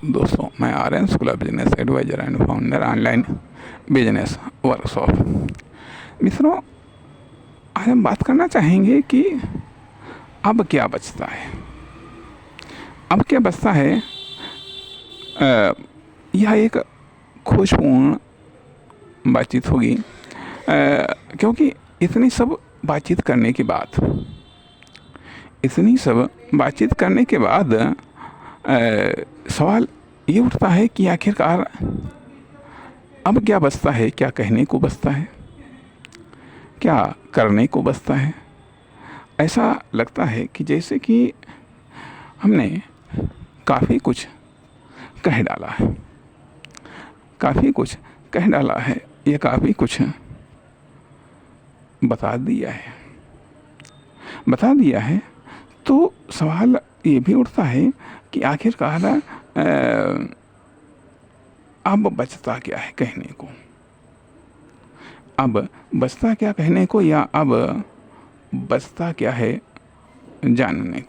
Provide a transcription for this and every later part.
दोस्तों, मैं Aryan school of business advisor and founder online business workshop. मित्रों, आज हम बात करना चाहेंगे कि अब क्या बचता है। अब क्या बचता है, यह एक खोजपूर्ण बातचीत होगी, क्योंकि इतनी सब बातचीत करने के बाद सवाल ये उठता है कि आखिरकार अब क्या बचता है, क्या कहने को बचता है, क्या करने को बचता है। ऐसा लगता है कि जैसे कि हमने काफ़ी कुछ कह डाला है, या काफ़ी कुछ बता दिया है। तो सवाल ये भी उठता है कि आखिरकार अब बचता क्या है कहने को। अब बचता क्या कहने को, या अब बचता क्या है जानने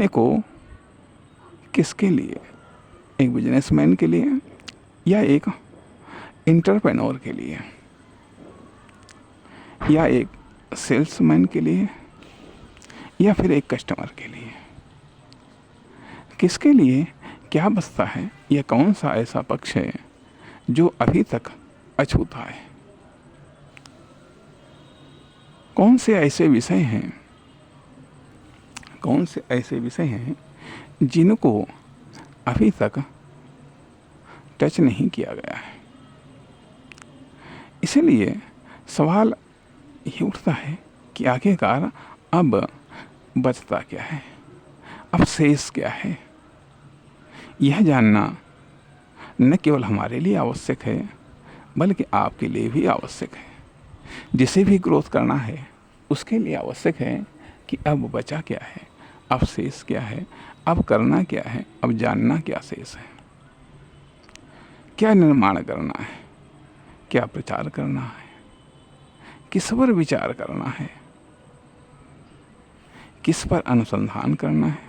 को किसके लिए? एक बिजनेसमैन के लिए, या एक एंटरप्रेन्योर के लिए, या एक सेल्समैन के लिए, या फिर एक कस्टमर के लिए? किसके लिए क्या बचता है? यह कौन सा ऐसा पक्ष है जो अभी तक अछूता है? कौन से ऐसे विषय हैं जिनको अभी तक टच नहीं किया गया है? इसीलिए सवाल ये उठता है कि आखिरकार अब बचता क्या है, अब शेष क्या है। यह जानना न केवल हमारे लिए आवश्यक है, बल्कि आपके लिए भी आवश्यक है। जिसे भी ग्रोथ करना है उसके लिए आवश्यक है कि अब बचा क्या है, अब शेष क्या है, अब करना क्या है, अब जानना क्या शेष है। क्या निर्माण करना है, क्या प्रचार करना है, किस पर विचार करना है, किस पर अनुसंधान करना है,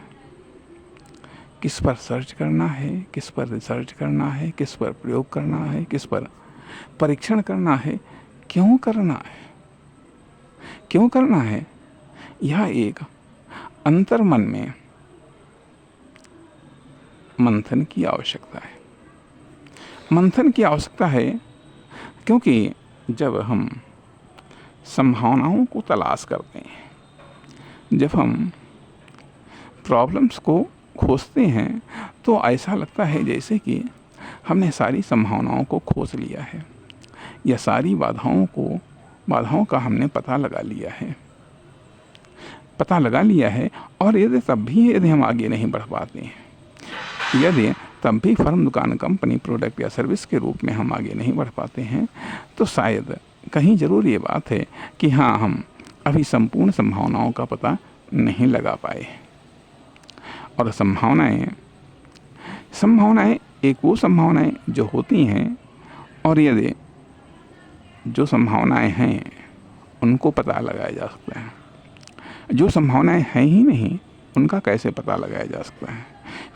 किस पर सर्च करना है, किस पर रिसर्च करना है, किस पर प्रयोग करना है, किस पर परीक्षण करना है, क्यों करना है। यह एक अंतर्मन में मंथन की आवश्यकता है। क्योंकि जब हम संभावनाओं को तलाश करते हैं, जब हम प्रॉब्लम्स को खोजते हैं, तो ऐसा लगता है जैसे कि हमने सारी संभावनाओं को खोज लिया है, या सारी बाधाओं का हमने पता लगा लिया है। और यदि हम आगे नहीं बढ़ पाते हैं, तब भी फर्म, दुकान, कंपनी, प्रोडक्ट या सर्विस के रूप में हम आगे नहीं बढ़ पाते हैं, तो शायद कहीं ज़रूर ये बात है कि हाँ, हम अभी संपूर्ण संभावनाओं का पता नहीं लगा पाए। और संभावनाएं एक वो संभावनाएं जो होती हैं, और यदि जो संभावनाएं हैं उनको पता लगाया जा सकता है। जो संभावनाएं हैं ही नहीं, उनका कैसे पता लगाया जा सकता है?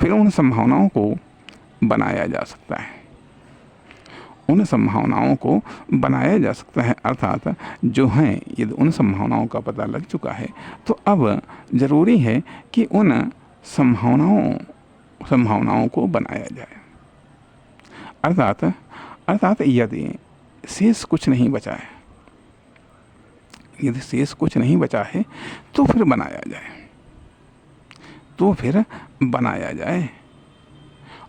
फिर उन संभावनाओं को बनाया जा सकता है। अर्थात जो हैं, यदि उन संभावनाओं का पता लग चुका है, तो अब ज़रूरी है कि उन संभावनाओं को बनाया जाए। अर्थात यदि शेष कुछ नहीं बचा है, तो फिर बनाया जाए,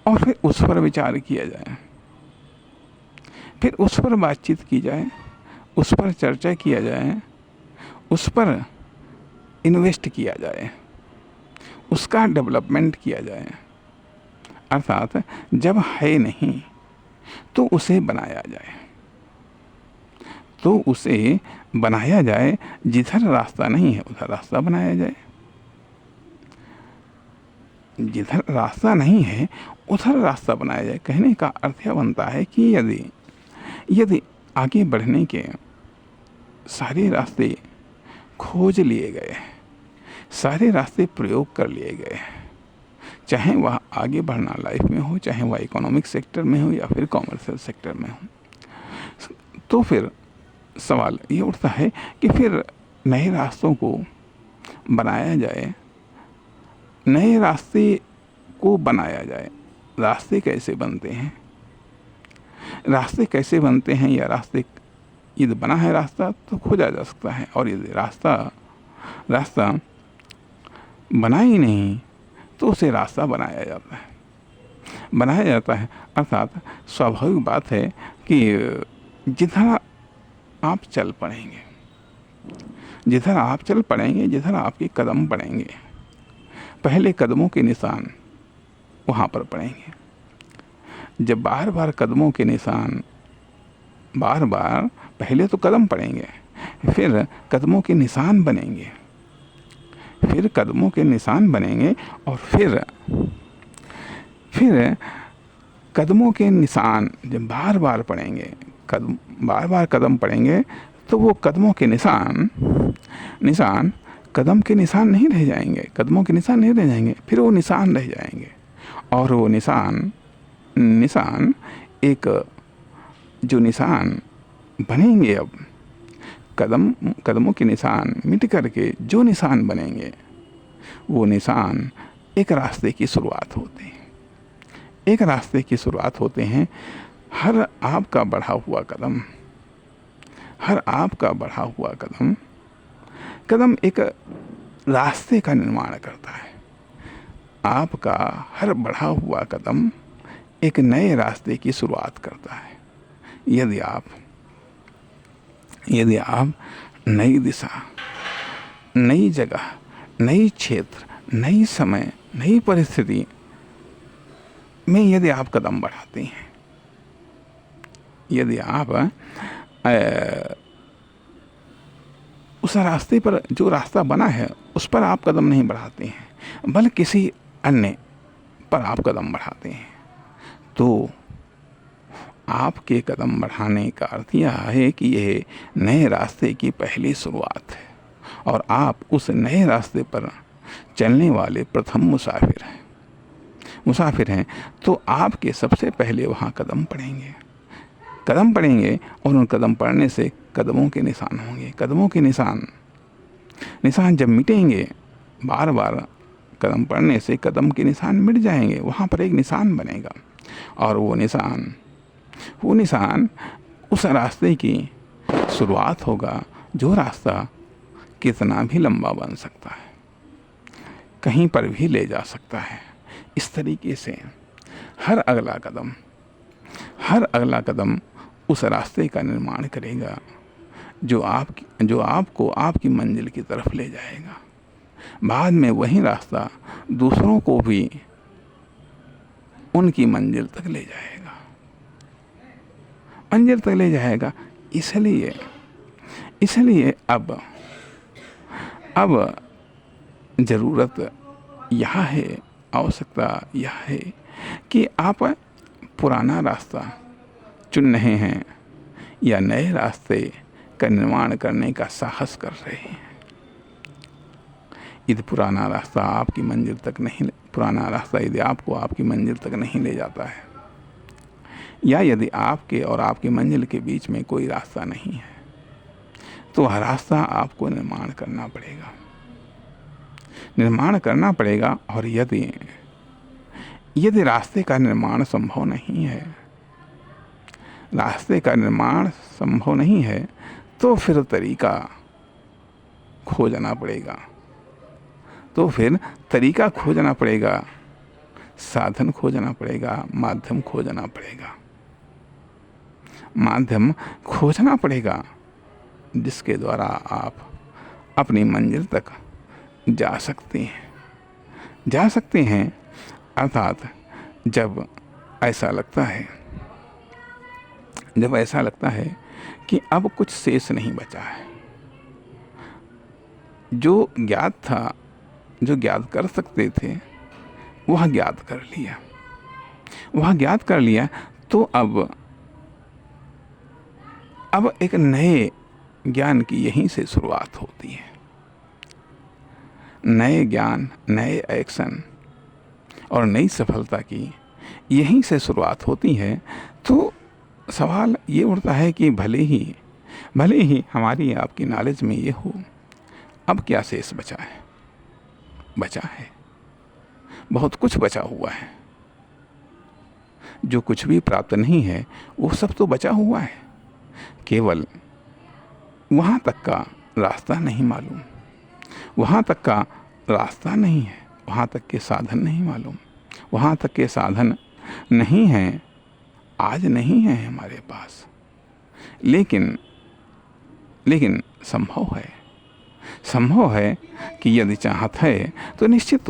और फिर उस पर विचार किया जाए, फिर उस पर बातचीत की जाए, उस पर चर्चा किया जाए, उस पर इन्वेस्ट किया जाए, उसका डेवलपमेंट किया जाए। अर्थात जब है नहीं तो उसे बनाया जाए। जिधर रास्ता नहीं है उधर रास्ता बनाया जाए, जिधर रास्ता नहीं है उधर रास्ता बनाया जाए। कहने का अर्थ यह बनता है कि यदि आगे बढ़ने के सारे रास्ते खोज लिए गए, सारे रास्ते प्रयोग कर लिए गए, चाहे वह आगे बढ़ना लाइफ में हो, चाहे वह इकोनॉमिक सेक्टर में हो या फिर कॉमर्शियल सेक्टर में हो। तो फिर सवाल ये उठता है कि फिर नए रास्तों को बनाया जाए, नए रास्ते को बनाया जाए। रास्ते कैसे बनते हैं, रास्ते कैसे बनते हैं, या रास्ते यदि बना है रास्ता तो खोजा जा सकता है, और यदि रास्ता बना ही नहीं तो उसे रास्ता बनाया जाता है। अर्थात स्वाभाविक बात है कि जिधर आप चल पड़ेंगे, जिधर आपके कदम पड़ेंगे, पहले कदमों के निशान वहाँ पर पड़ेंगे। जब बार बार कदमों के निशान, पहले तो कदम पड़ेंगे, फिर कदमों के निशान बनेंगे, और फिर कदमों के निशान जब बार बार कदम पड़ेंगे तो वो कदमों के निशान कदम के निशान नहीं रह जाएंगे, कदमों के निशान नहीं रह जाएंगे, फिर वो निशान रह जाएंगे। और वो निशान एक जो निशान बनेंगे, अब कदमों के निशान मिट करके जो निशान बनेंगे, वो निशान एक रास्ते की शुरुआत होते हैं। हर आपका बढ़ा हुआ कदम एक रास्ते का निर्माण करता है। आपका हर बढ़ा हुआ कदम एक नए रास्ते की शुरुआत करता है। यदि आप नई दिशा, नई जगह, नई क्षेत्र, नई समय, नई परिस्थिति में यदि आप कदम बढ़ाते हैं, यदि आप उस रास्ते पर, जो रास्ता बना है उस पर आप कदम नहीं बढ़ाते हैं, बल्कि किसी अन्य पर आप कदम बढ़ाते हैं, तो आपके कदम बढ़ाने का अर्थ यह है कि यह नए रास्ते की पहली शुरुआत है, और आप उस नए रास्ते पर चलने वाले प्रथम मुसाफिर हैं। तो आपके सबसे पहले वहाँ कदम पड़ेंगे, और उन कदम पड़ने से कदमों के निशान होंगे। कदमों के निशान जब मिटेंगे, बार बार कदम पड़ने से कदम के निशान मिट जाएंगे, वहाँ पर एक निशान बनेगा, और वो निशान उस रास्ते की शुरुआत होगा, जो रास्ता कितना भी लंबा बन सकता है, कहीं पर भी ले जा सकता है। इस तरीके से हर अगला कदम उस रास्ते का निर्माण करेगा, जो आपको आपकी मंजिल की तरफ ले जाएगा। बाद में वही रास्ता दूसरों को भी उनकी मंजिल तक ले जाएगा। इसलिए अब जरूरत यह है, आवश्यकता यह है कि आप पुराना रास्ता चुन रहे हैं या नए रास्ते का निर्माण करने का साहस कर रहे हैं। यदि पुराना रास्ता यदि आपको आपकी मंजिल तक नहीं ले जाता है, या यदि आपके और आपकी मंजिल के बीच में कोई रास्ता नहीं है, तो वह रास्ता आपको निर्माण करना पड़ेगा। और यदि रास्ते का निर्माण संभव नहीं है, तो फिर तरीका खोजना पड़ेगा, साधन खोजना पड़ेगा, माध्यम खोजना पड़ेगा, जिसके द्वारा आप अपनी मंजिल तक जा सकते हैं। अर्थात जब ऐसा लगता है कि अब कुछ शेष नहीं बचा है, जो ज्ञात कर सकते थे वह ज्ञात कर लिया, तो अब एक नए ज्ञान की यहीं से शुरुआत होती है। नए ज्ञान, नए एक्शन, और नई सफलता की यहीं से शुरुआत होती है। तो सवाल ये उठता है कि भले ही हमारी आपकी नॉलेज में ये हो, अब क्या शेष बचा है? बचा है, बहुत कुछ बचा हुआ है। जो कुछ भी प्राप्त नहीं है वो सब तो बचा हुआ है, केवल वहाँ तक का रास्ता नहीं मालूम, वहाँ तक का रास्ता नहीं है, वहाँ तक के साधन नहीं मालूम, वहाँ तक के साधन नहीं हैं, आज नहीं है हमारे पास। लेकिन संभव है कि यदि चाहत है तो निश्चित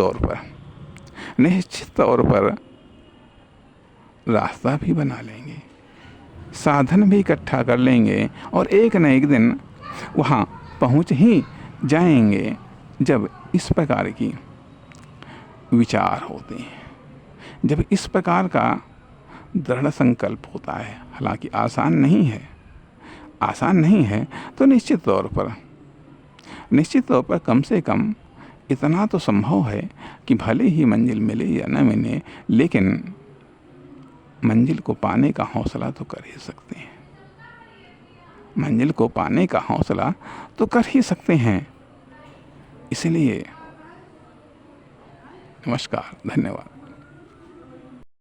तौर पर रास्ता भी बना लेंगे, साधन भी इकट्ठा कर लेंगे और एक न एक दिन वहाँ पहुँच ही जाएंगे। जब इस प्रकार की विचार होते हैं, जब इस प्रकार का दृढ़ संकल्प होता है, हालांकि आसान नहीं है, तो निश्चित तौर पर कम से कम इतना तो संभव है कि भले ही मंजिल मिले या न मिले, लेकिन मंजिल को पाने का हौसला तो कर ही सकते हैं। मंजिल को पाने का हौसला तो कर ही सकते हैं। इसलिए नमस्कार, धन्यवाद।